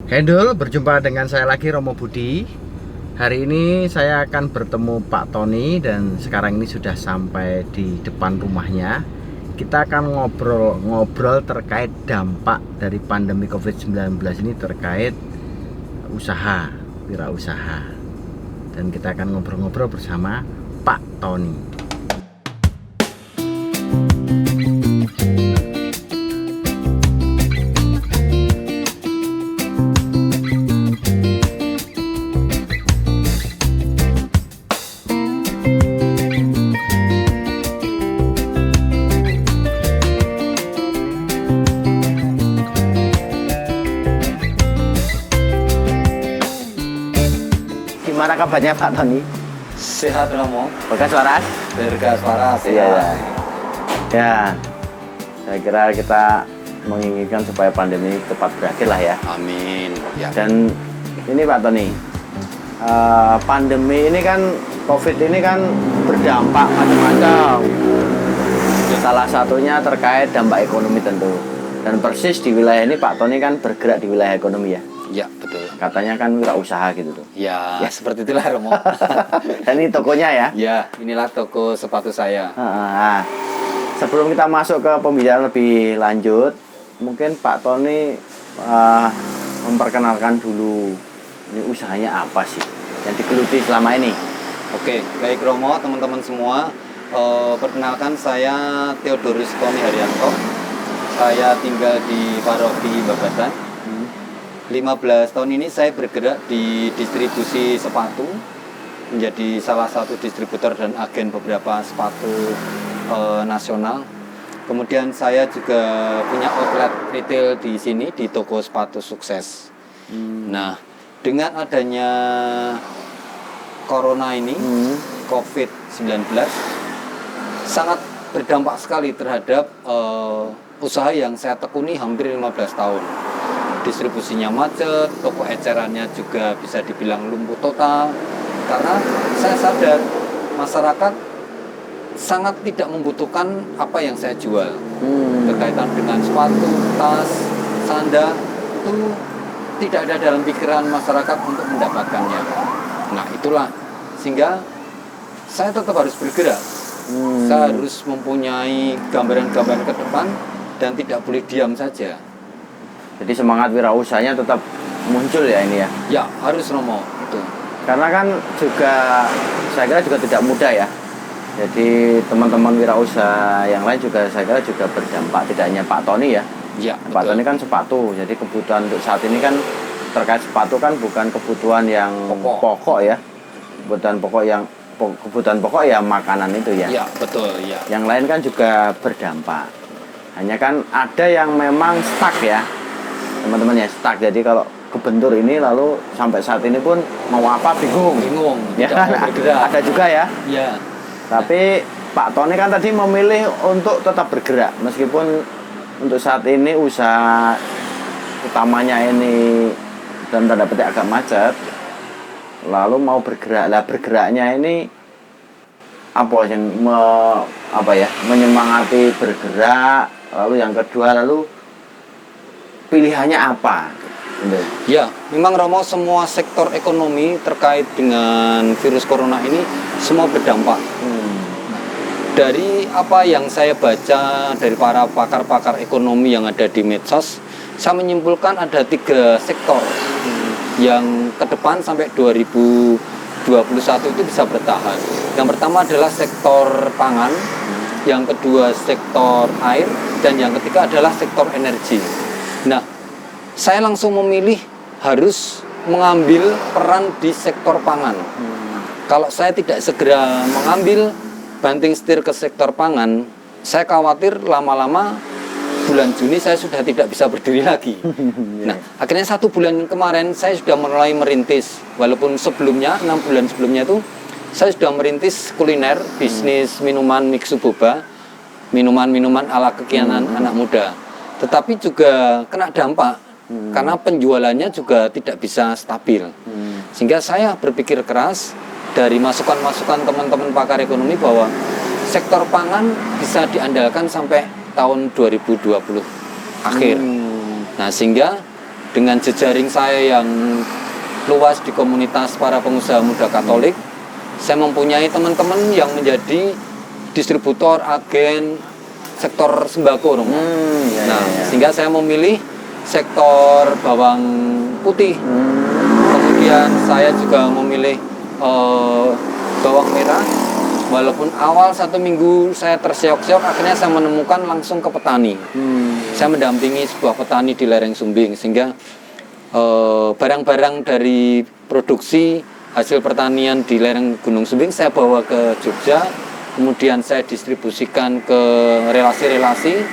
Hendul, berjumpa dengan saya lagi, Romo Budi. Hari ini saya akan bertemu Pak Tony dan sekarang ini sudah sampai di depan rumahnya. Kita akan ngobrol terkait dampak dari pandemi COVID-19 ini terkait usaha, wirausaha. Dan kita akan ngobrol-ngobrol bersama Pak Tony. Gimana kabarnya Pak Tony? Sehat Romo, Berkas waras? bergas waras. Iya. Ya, saya kira kita menginginkan supaya pandemi cepat berakhir lah ya. Amin. Ya. Dan ini Pak Tony, pandemi ini kan, COVID ini kan berdampak macam-macam. Salah satunya terkait dampak ekonomi tentu. Dan persis di wilayah ini Pak Tony kan bergerak di wilayah ekonomi ya. Ya, betul. Katanya kan wirausaha gitu tuh. Ya, seperti itulah Romo. Dan ini tokonya ya. Ya, inilah toko sepatu saya. Nah, sebelum kita masuk ke pembicaraan lebih lanjut, mungkin Pak Tony memperkenalkan dulu ini usahanya apa sih yang digeluti selama ini. Oke, baik Romo, teman-teman semua. Perkenalkan saya Theodorus Tony Haryanto. Saya tinggal di Paroki Babadan. 15 tahun ini saya bergerak di distribusi sepatu, menjadi salah satu distributor dan agen beberapa sepatu nasional. Kemudian saya juga punya outlet retail di sini di toko sepatu sukses. Nah, dengan adanya corona ini, COVID-19 sangat berdampak sekali terhadap usaha yang saya tekuni hampir 15 tahun. Distribusinya macet, toko ecerannya juga bisa dibilang lumpuh total. Karena saya sadar masyarakat sangat tidak membutuhkan apa yang saya jual. Berkaitan dengan sepatu, tas, sandal, itu tidak ada dalam pikiran masyarakat untuk mendapatkannya. Nah itulah, sehingga saya tetap harus bergerak. Saya harus mempunyai gambaran-gambaran ke depan dan tidak boleh diam saja. Jadi semangat wirausahanya tetap muncul ya ini ya. Ya, harus Romo itu. Karena kan juga saya kira juga tidak mudah ya. Jadi teman-teman wirausaha yang lain juga saya kira juga berdampak, tidak hanya Pak Tony ya. Ya, Pak Tony kan sepatu. Jadi kebutuhan untuk saat ini kan terkait sepatu kan bukan kebutuhan yang pokok ya. Kebutuhan pokok ya makanan itu ya. Ya, betul ya. Yang lain kan juga berdampak. Hanya kan ada yang memang stuck ya. Teman-teman ya stuck. Jadi kalau kebentur ini lalu sampai saat ini pun mau apa bingung ya kan. Ada juga ya. Ya. Tapi Pak Tony kan tadi memilih untuk tetap bergerak meskipun untuk saat ini usaha utamanya ini dalam tanda petik agak macet, lalu mau bergerak. Lah bergeraknya ini apa yang menyemangati bergerak, lalu yang kedua lalu pilihannya apa? Ya, memang Romo, semua sektor ekonomi terkait dengan virus corona ini semua berdampak. Dari apa yang saya baca dari para pakar-pakar ekonomi yang ada di medsos, saya menyimpulkan ada 3 sektor yang ke depan sampai 2021 itu bisa bertahan. Yang pertama adalah sektor pangan, yang kedua sektor air, dan yang ketiga adalah sektor energi. Nah, saya langsung memilih harus mengambil peran di sektor pangan. Kalau saya tidak segera mengambil banting setir ke sektor pangan, saya khawatir lama-lama bulan Juni saya sudah tidak bisa berdiri lagi. Nah, akhirnya 1 bulan kemarin saya sudah mulai merintis. Walaupun sebelumnya, 6 bulan sebelumnya itu saya sudah merintis kuliner, bisnis minuman mixu boba, minuman-minuman ala kekinian anak muda. Tetapi juga kena dampak karena penjualannya juga tidak bisa stabil. Sehingga saya berpikir keras dari masukan-masukan teman-teman pakar ekonomi bahwa sektor pangan bisa diandalkan sampai tahun 2020 akhir. Nah, sehingga dengan jejaring saya yang luas di komunitas para pengusaha muda Katolik, saya mempunyai teman-teman yang menjadi distributor, agen sektor sembako, Romo. Sehingga saya memilih sektor bawang putih. Kemudian saya juga memilih bawang merah. Walaupun awal 1 minggu saya terseok-seok, akhirnya saya menemukan langsung ke petani. Saya mendampingi sebuah petani di lereng Sumbing, sehingga barang-barang dari produksi hasil pertanian di lereng Gunung Sumbing saya bawa ke Jogja, kemudian saya distribusikan ke relasi-relasi.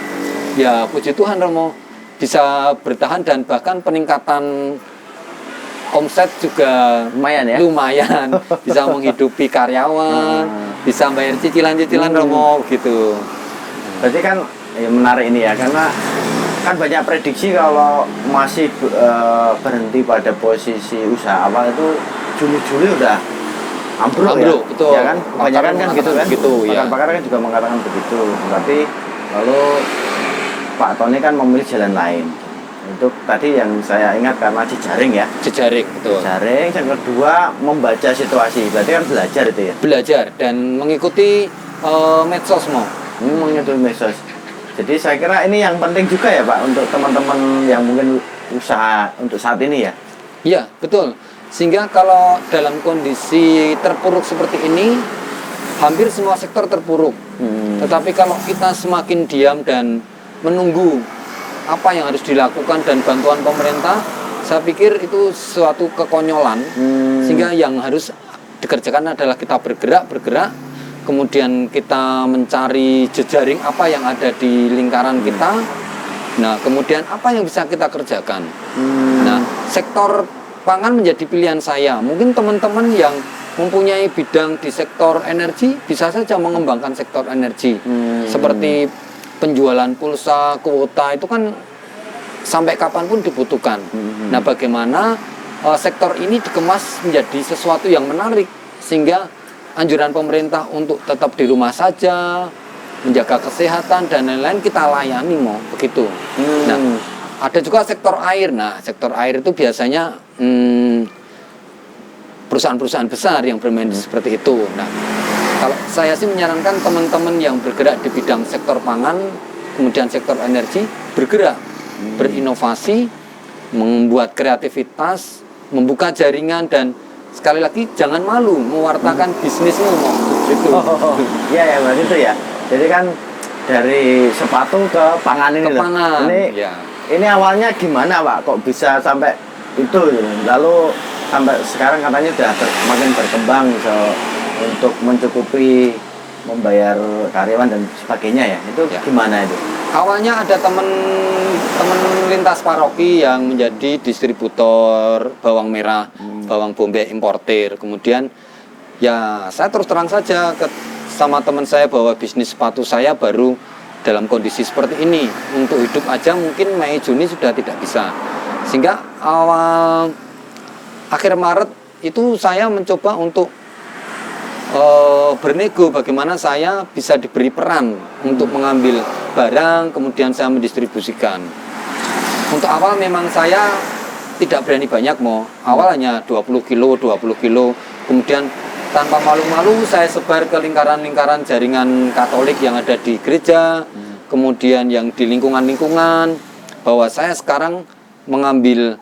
Ya puji Tuhan, Romo, bisa bertahan dan bahkan peningkatan omset juga lumayan bisa menghidupi karyawan, bisa bayar cicilan-cicilan, Romo, gitu. Berarti kan ya menarik ini ya, karena kan banyak prediksi kalau masih berhenti pada posisi usaha awal itu Juli-Juli udah ambruk ya. Betul. Ya kan, kebanyakan kan gitu kan. Pakar-pakar kan juga mengatakan begitu. Tapi lalu Pak Tony kan memilih jalan lain. Itu tadi yang saya ingat karena jejaring ya. Jejaring, betul. Jejaring, yang kedua membaca situasi. Berarti kan belajar itu ya. Belajar dan mengikuti medsos, Mo. Mengikuti medsos. Jadi saya kira ini yang penting juga ya Pak untuk teman-teman yang mungkin usaha untuk saat ini ya. Iya, betul. Sehingga kalau dalam kondisi terpuruk seperti ini, hampir semua sektor terpuruk. Tetapi kalau kita semakin diam dan menunggu apa yang harus dilakukan dan bantuan pemerintah, saya pikir itu suatu kekonyolan. Sehingga yang harus dikerjakan adalah kita bergerak, kemudian kita mencari jejaring apa yang ada di lingkaran kita. Nah, kemudian apa yang bisa kita kerjakan. Nah, sektor pangan menjadi pilihan saya. Mungkin teman-teman yang mempunyai bidang di sektor energi bisa saja mengembangkan sektor energi. Seperti penjualan pulsa, kuota, itu kan sampai kapanpun dibutuhkan. Nah, bagaimana sektor ini dikemas menjadi sesuatu yang menarik, sehingga anjuran pemerintah untuk tetap di rumah saja, menjaga kesehatan dan lain-lain kita layani, Mo, begitu. Nah, ada juga sektor air. Nah, sektor air itu biasanya perusahaan-perusahaan besar yang bermain seperti itu. Nah, kalau saya sih menyarankan teman-teman yang bergerak di bidang sektor pangan, kemudian sektor energi, bergerak, berinovasi, membuat kreativitas, membuka jaringan, dan sekali lagi jangan malu mewartakan bisnismu, Mo. Gitu. Iya ya, berarti itu ya. Jadi kan dari sepatu ke pangan ini loh. Ini awalnya gimana Pak? Kok bisa sampai itu? Lalu sampai sekarang katanya udah makin berkembang untuk mencukupi membayar karyawan dan sebagainya ya. Itu gimana itu? Awalnya ada teman lintas paroki yang menjadi distributor bawang merah, bawang bombay importir. Kemudian ya saya terus terang saja sama teman saya bahwa bisnis sepatu saya baru dalam kondisi seperti ini. Untuk hidup aja mungkin Mei Juni sudah tidak bisa. Sehingga akhir Maret itu saya mencoba untuk bernego bagaimana saya bisa diberi peran untuk mengambil barang, kemudian saya mendistribusikan. Untuk awal memang saya tidak berani banyak, Mo. Awal hanya 20 kilo, kemudian tanpa malu-malu saya sebar ke lingkaran-lingkaran jaringan Katolik yang ada di gereja, kemudian yang di lingkungan-lingkungan, bahwa saya sekarang mengambil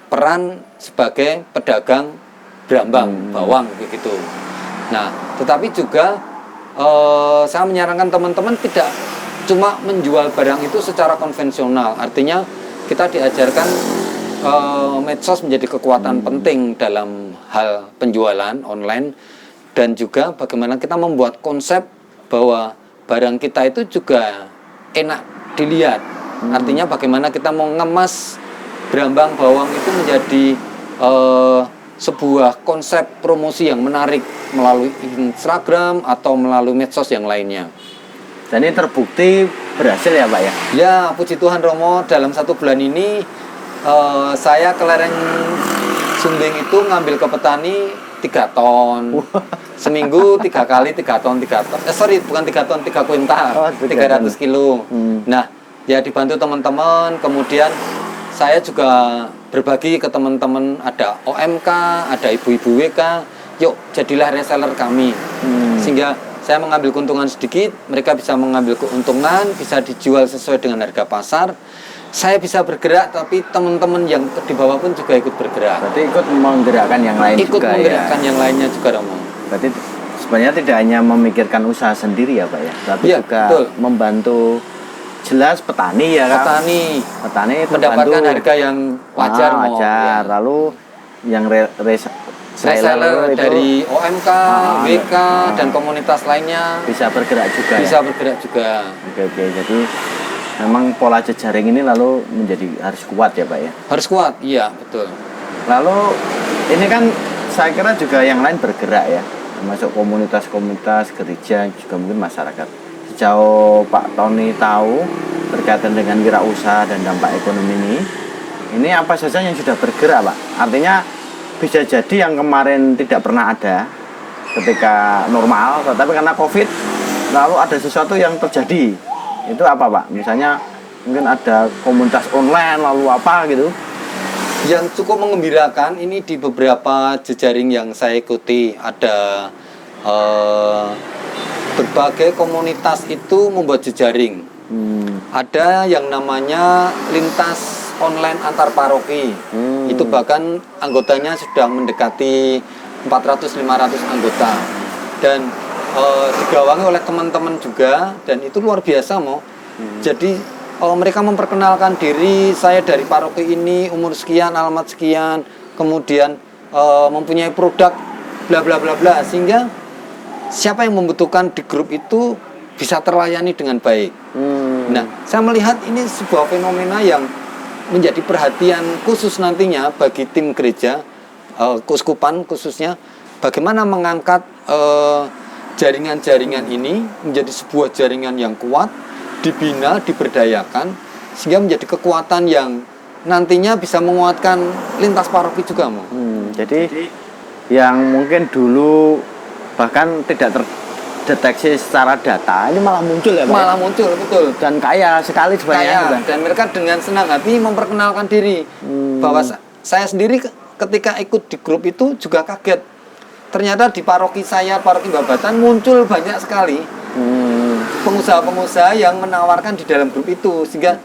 peran sebagai pedagang berambang bawang begitu. Nah, tetapi juga saya menyarankan teman-teman tidak cuma menjual barang itu secara konvensional. Artinya kita diajarkan medsos menjadi kekuatan penting dalam hal penjualan online, dan juga bagaimana kita membuat konsep bahwa barang kita itu juga enak dilihat. Artinya bagaimana kita mau ngemas berambang bawang itu menjadi sebuah konsep promosi yang menarik melalui Instagram atau melalui medsos yang lainnya. Dan ini terbukti berhasil ya Pak ya? Ya, puji Tuhan, Romo, dalam 1 bulan ini saya ke lereng Sumbing itu ngambil ke petani 3 ton. Seminggu 3 kali 3 ton. Bukan 3 ton, 3 kuintal, 300 kilo. Nah, ya dibantu teman-teman, kemudian saya juga berbagi ke teman-teman, ada OMK, ada ibu-ibu WK, yuk jadilah reseller kami. Sehingga saya mengambil keuntungan sedikit, mereka bisa mengambil keuntungan, bisa dijual sesuai dengan harga pasar. Saya bisa bergerak, tapi teman-teman yang di bawah pun juga ikut bergerak. Berarti ikut menggerakkan yang lain Ikut juga menggerakkan ya. yang lainnya juga, Romo. Berarti sebenarnya tidak hanya memikirkan usaha sendiri ya Pak ya, tapi Iya, juga betul. membantu jelas petani ya kan. Petani Mendapatkan terbantu. harga yang wajar, Mo. Wajar. Ya. Lalu yang Reseller itu dari OMK, WK, dan komunitas lainnya bisa bergerak juga bisa ya. bergerak juga. Oke. Jadi memang pola jejaring ini lalu harus kuat ya Pak ya. Harus kuat, iya betul. Lalu ini kan saya kira juga yang lain bergerak ya, termasuk komunitas-komunitas, gereja, juga mungkin masyarakat. Sejauh Pak Tony tahu berkaitan dengan wirausaha dan dampak ekonomi ini apa saja yang sudah bergerak Pak? Artinya bisa jadi yang kemarin tidak pernah ada ketika normal, tetapi karena COVID lalu ada sesuatu yang terjadi. Itu apa Pak? Misalnya mungkin ada komunitas online lalu apa gitu. Yang cukup mengembirakan ini di beberapa jejaring yang saya ikuti, ada berbagai komunitas itu membuat jejaring. Ada yang namanya lintas online antar paroki. Itu bahkan anggotanya sudah mendekati 400-500 anggota. Dan digawangi oleh teman-teman juga, dan itu luar biasa, Mo. Jadi mereka memperkenalkan diri, saya dari paroki ini, umur sekian, alamat sekian, kemudian mempunyai produk bla bla bla bla, sehingga siapa yang membutuhkan di grup itu bisa terlayani dengan baik. Nah, saya melihat ini sebuah fenomena yang menjadi perhatian khusus nantinya bagi tim gereja, keuskupan khususnya, bagaimana mengangkat jaringan-jaringan ini menjadi sebuah jaringan yang kuat, dibina, diberdayakan, sehingga menjadi kekuatan yang nantinya bisa menguatkan lintas paroki juga, Mo. Jadi yang mungkin dulu bahkan tidak terdeteksi secara data ini malah muncul ya Pak? Malah muncul, betul. Dan kaya sekali sebenarnya. Dan mereka dengan senang hati memperkenalkan diri. Bahwa saya sendiri ketika ikut di grup itu juga kaget. Ternyata di paroki saya, paroki Babatan, muncul banyak sekali pengusaha-pengusaha yang menawarkan di dalam grup itu, sehingga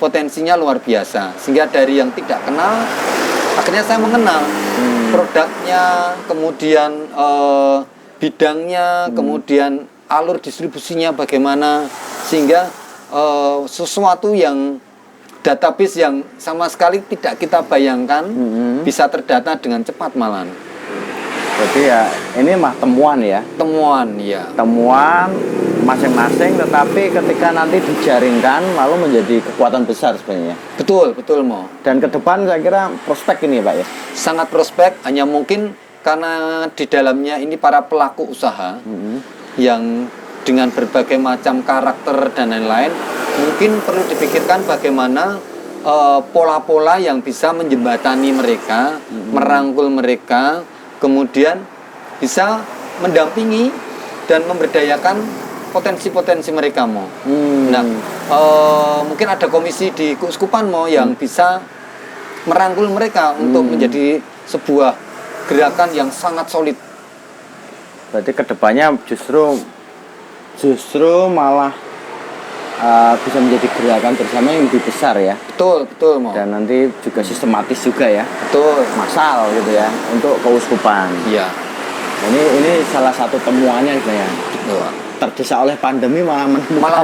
potensinya luar biasa. Sehingga dari yang tidak kenal, akhirnya saya mengenal produknya, kemudian bidangnya, kemudian alur distribusinya bagaimana, sehingga sesuatu yang database yang sama sekali tidak kita bayangkan bisa terdata dengan cepat malahan. Berarti ya ini mah temuan ya. Temuan, ya. Temuan masing-masing, tetapi ketika nanti dijaringkan lalu menjadi kekuatan besar sebenarnya. Betul, Mo. Dan ke depan saya kira prospek ini Pak ya. Sangat prospek, hanya mungkin karena di dalamnya ini para pelaku usaha yang dengan berbagai macam karakter dan lain-lain, mungkin perlu dipikirkan bagaimana pola-pola yang bisa menjembatani mereka, merangkul mereka, kemudian bisa mendampingi dan memberdayakan potensi-potensi mereka, Mo. Nah, mungkin ada komisi di keuskupan, Mo, yang bisa merangkul mereka untuk menjadi sebuah gerakan yang sangat solid. Berarti kedepannya justru malah bisa menjadi gerakan bersama yang lebih besar ya. Betul, Mo. Dan nanti juga sistematis juga ya. Betul. Massal gitu ya untuk keuskupan. Iya. Ini salah satu temuannya sebenarnya. Betul. Terdesak oleh pandemi malah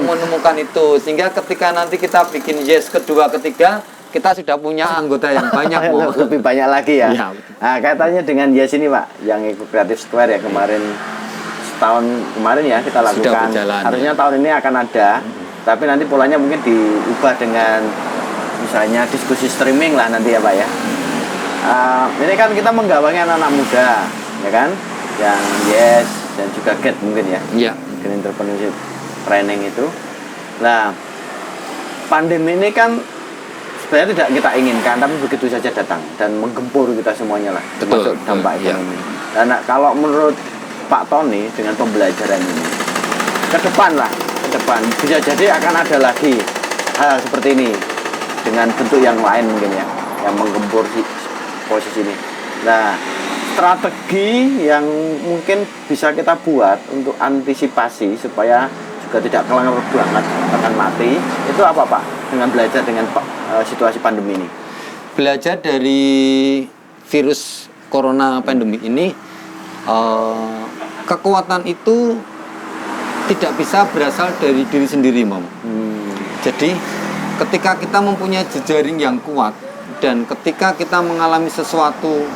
menemukan itu, sehingga ketika nanti kita bikin Yes kedua, ketiga, kita sudah punya anggota yang banyak, Mo. Lebih banyak lagi ya. Iya, Nah, kaitannya dengan Yes ini Pak, yang ikut Creative Square ya kemarin, setahun kemarin ya kita lakukan. Sudah berjalan, harusnya tahun ini akan ada, tapi nanti polanya mungkin diubah dengan misalnya diskusi streaming lah nanti ya Pak ya. Ini kan kita menggawangi anak-anak muda, ya kan, yang Yes dan juga Get mungkin ya. Iya. Mungkin entrepreneurship training itu. Nah, pandemi ini kan sebenarnya tidak kita inginkan, tapi begitu saja datang dan menggempur kita semuanya lah, termasuk dampak ekonomi. Dan kalau menurut Pak Tony dengan pembelajaran ini, ke depan bisa jadi akan ada lagi hal seperti ini dengan bentuk yang lain mungkin ya, yang menggempur posisi ini. Nah, strategi yang mungkin bisa kita buat untuk antisipasi supaya juga tidak kelangar banget akan mati, itu apa Pak? Dengan belajar dengan situasi pandemi ini. Belajar dari virus corona pandemi ini, kekuatan itu tidak bisa berasal dari diri sendiri, Mom. Jadi ketika kita mempunyai jejaring yang kuat dan ketika kita mengalami sesuatu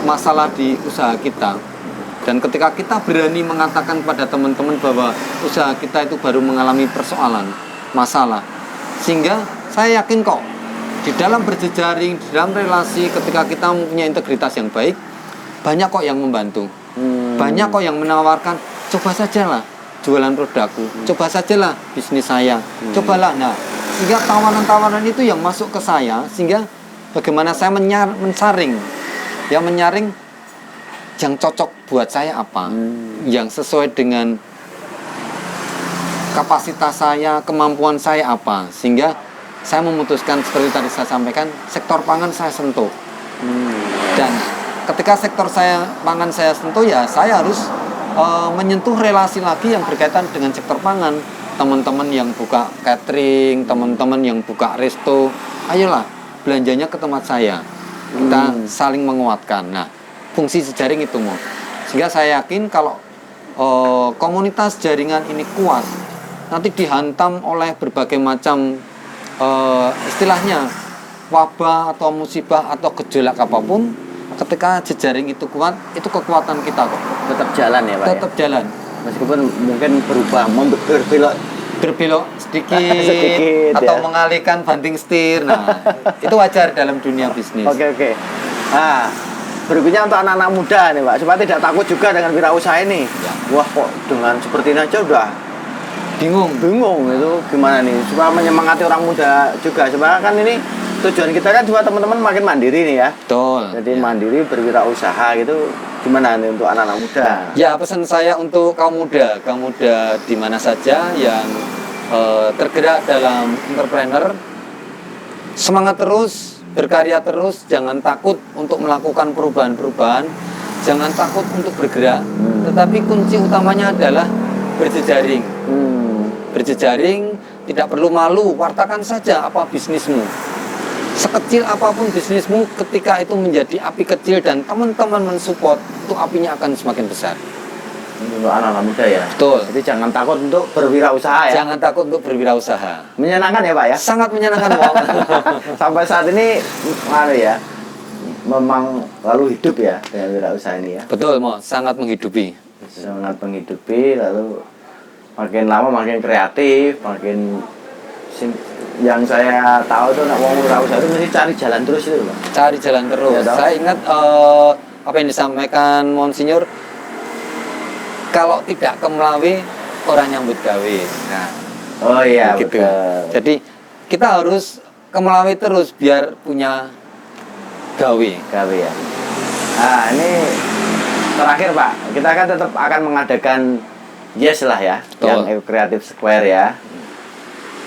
masalah di usaha kita, dan ketika kita berani mengatakan pada teman-teman bahwa usaha kita itu baru mengalami persoalan, masalah, sehingga saya yakin kok di dalam berjejaring, di dalam relasi, ketika kita mempunyai integritas yang baik, banyak kok yang membantu, banyak kok yang menawarkan, coba sajalah jualan produkku, coba sajalah bisnis saya, cobalah. Nah, sehingga tawaran-tawaran itu yang masuk ke saya, sehingga bagaimana saya menyaring yang cocok buat saya apa, yang sesuai dengan kapasitas saya, kemampuan saya apa, sehingga saya memutuskan seperti tadi saya sampaikan, sektor pangan saya sentuh. Dan ketika sektor pangan saya sentuh, ya saya harus menyentuh relasi lagi yang berkaitan dengan sektor pangan. Teman-teman yang buka catering, teman-teman yang buka resto, ayolah belanjanya ke tempat saya. Kita saling menguatkan. Nah, fungsi jejaring itu, Mo. Sehingga saya yakin kalau komunitas jaringan ini kuat, nanti dihantam oleh berbagai macam istilahnya wabah atau musibah atau gejolak apapun, ketika jejaring itu kuat, itu kekuatan kita kok. Tetap jalan ya Pak? Tetap jalan. Meskipun mungkin berubah, berbelok sedikit atau ya, mengalihkan banting setir. Nah, itu wajar dalam dunia bisnis. Oke. Nah, berikutnya untuk anak-anak muda nih Pak, supaya tidak takut juga dengan wirausaha ini. Ya. Wah, kok dengan seperti ini aja udah bingung itu gimana nih supaya menyemangati orang muda juga, supaya kan ini tujuan kita kan supaya teman-teman makin mandiri nih ya. Betul. Jadi mandiri berwirausaha gitu, gimana nih untuk anak-anak muda? Ya, pesan saya untuk kaum muda di mana saja yang tergerak dalam entrepreneur, semangat terus, berkarya terus, jangan takut untuk melakukan perubahan-perubahan, jangan takut untuk bergerak, tetapi kunci utamanya adalah berjejaring. Berjejaring, tidak perlu malu, wartakan saja apa bisnismu. Sekecil apapun bisnismu, ketika itu menjadi api kecil dan teman-teman mensupport, itu apinya akan semakin besar. Untuk anak-anak muda ya? Betul. Jadi jangan takut untuk berwirausaha ya? Jangan takut untuk berwirausaha. Menyenangkan ya Pak ya? Sangat menyenangkan, Pak. Sampai saat ini, memang lalu hidup ya dengan wirausaha ini ya? Betul, Mo. Sangat menghidupi. Sangat menghidupi, lalu makin lama makin kreatif, makin yang saya tahu tuh nak mau wirausaha itu mesti cari jalan terus itu Pak. Cari jalan terus. Ya, saya ingat apa yang disampaikan Monsinyur, kalau tidak ke Melawi, orang nyambut gawe. Nah, oh iya, gitu. Betul. Jadi kita harus ke Melawi terus biar punya gawe ya. Nah, ini terakhir Pak, kita kan tetap akan mengadakan Yes lah ya, betul, yang Eco Creative Square ya,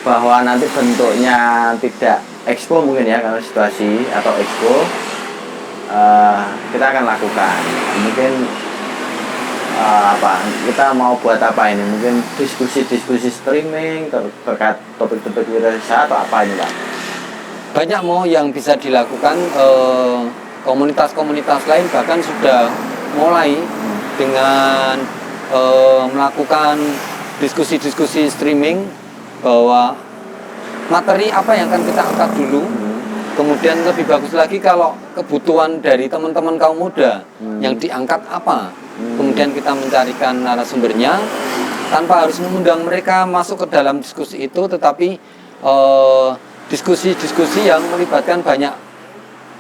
bahwa nanti bentuknya tidak expo mungkin ya, karena situasi atau expo, kita akan lakukan mungkin kita mau buat apa ini, mungkin diskusi streaming terkait topik-topik wirausaha atau apa ini Pak? Banyak Mo yang bisa dilakukan. Komunitas-komunitas lain bahkan sudah mulai dengan melakukan diskusi-diskusi streaming, bahwa materi apa yang akan kita angkat dulu, kemudian lebih bagus lagi kalau kebutuhan dari teman-teman kaum muda yang diangkat apa, kemudian kita mencarikan narasumbernya tanpa harus mengundang mereka masuk ke dalam diskusi itu, tetapi diskusi-diskusi yang melibatkan banyak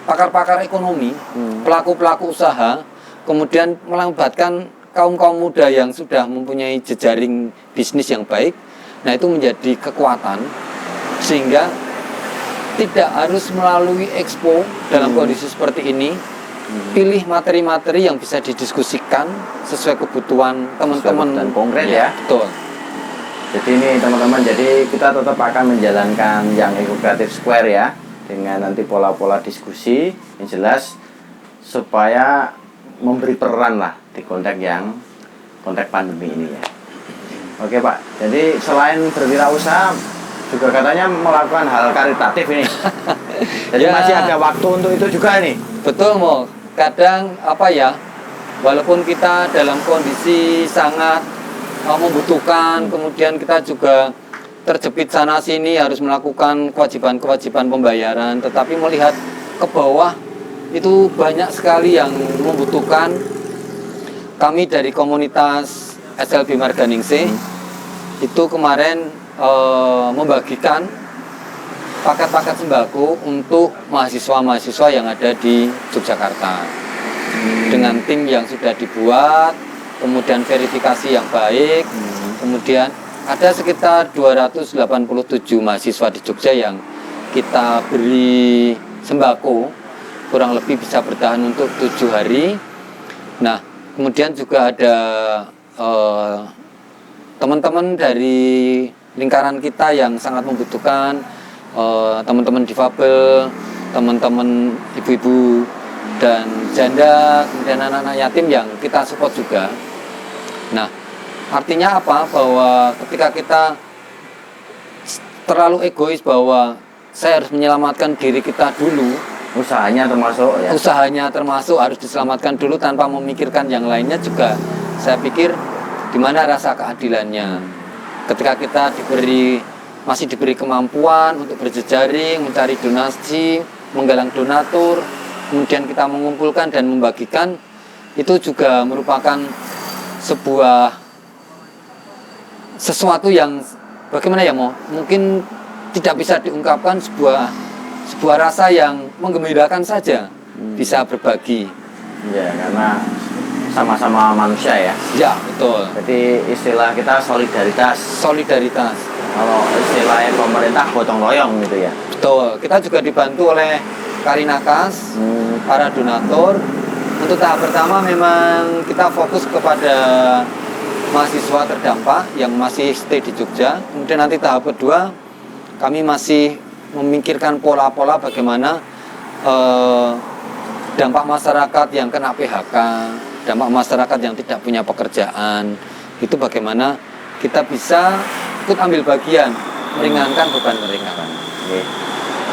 pakar-pakar ekonomi, pelaku-pelaku usaha, kemudian melibatkan kaum-kaum muda yang sudah mempunyai jejaring bisnis yang baik. Nah, itu menjadi kekuatan, sehingga tidak harus melalui expo dalam kondisi seperti ini. Pilih materi-materi yang bisa didiskusikan sesuai kebutuhan teman-teman dan konkret ya. Betul. Jadi ini teman-teman, jadi kita tetap akan menjalankan yang Eco Creative Square ya, dengan nanti pola-pola diskusi yang jelas supaya memberi peran lah di konteks pandemi ini ya. Oke Pak, jadi selain berwirausaha juga katanya melakukan hal karitatif ini. Jadi Ya. masih ada waktu untuk itu juga nih. Betul, Mo. Kadang apa ya, walaupun kita dalam kondisi sangat membutuhkan, kemudian kita juga terjepit sana sini harus melakukan kewajiban-kewajiban pembayaran, tetapi melihat ke bawah itu banyak sekali yang membutuhkan. Kami dari komunitas SLB Marganingsih itu kemarin membagikan paket-paket sembako untuk mahasiswa-mahasiswa yang ada di Yogyakarta dengan tim yang sudah dibuat, kemudian verifikasi yang baik, kemudian ada sekitar 287 mahasiswa di Jogja yang kita beri sembako, kurang lebih bisa bertahan untuk 7 hari. Nah, kemudian juga ada teman-teman dari lingkaran kita yang sangat membutuhkan, teman-teman difabel, teman-teman ibu-ibu dan janda, kemudian anak-anak yatim yang kita support juga. Nah, artinya apa? Bahwa ketika kita terlalu egois bahwa saya harus menyelamatkan diri kita dulu, Usahanya termasuk ya. usahanya termasuk harus diselamatkan dulu tanpa memikirkan yang lainnya juga, saya pikir di mana rasa keadilannya ketika kita masih diberi kemampuan untuk berjejaring, mencari donasi, menggalang donatur, kemudian kita mengumpulkan dan membagikan, itu juga merupakan sesuatu yang bagaimana ya, mungkin tidak bisa diungkapkan, sebuah rasa yang menggembirakan saja bisa berbagi. Ya, karena sama-sama manusia ya. Ya, betul. Jadi istilah kita solidaritas. Kalau istilahnya pemerintah gotong royong gitu ya. Betul. Kita juga dibantu oleh Karinakas, para donatur. Untuk tahap pertama memang kita fokus kepada mahasiswa terdampak yang masih stay di Jogja. Kemudian nanti tahap kedua kami masih memikirkan pola-pola bagaimana dampak masyarakat yang kena PHK, dampak masyarakat yang tidak punya pekerjaan, itu bagaimana kita bisa ikut ambil bagian meringankan beban mereka. Oke.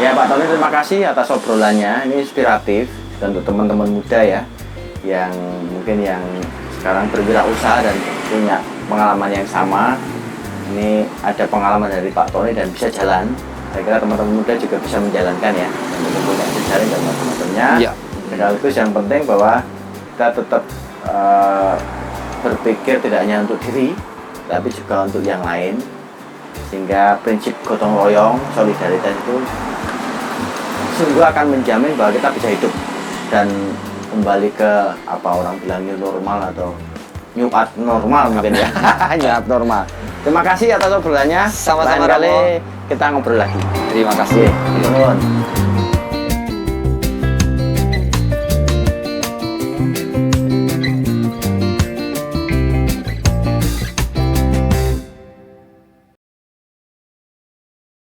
Ya Pak Tony, terima kasih atas obrolannya. Ini inspiratif dan untuk teman-teman muda ya yang mungkin yang sekarang berwirausaha dan punya pengalaman yang sama. Ini ada pengalaman dari Pak Tony dan bisa jalan. Saya kira teman-teman muda juga bisa menjalankan ya, dan untuk punya jejaring dan macam-macamnya. Ya. Sekaligus yang penting bahwa kita tetap berpikir tidak hanya untuk diri, tapi juga untuk yang lain, sehingga prinsip gotong royong, solidaritas itu sungguh akan menjamin bahwa kita bisa hidup dan kembali ke apa orang bilang new normal atau new normal mungkin ya. New normal. Terima kasih atas obrolannya. Sama-sama, Lain kali Romo. kita ngobrol lagi. Terima kasih. Nuhun.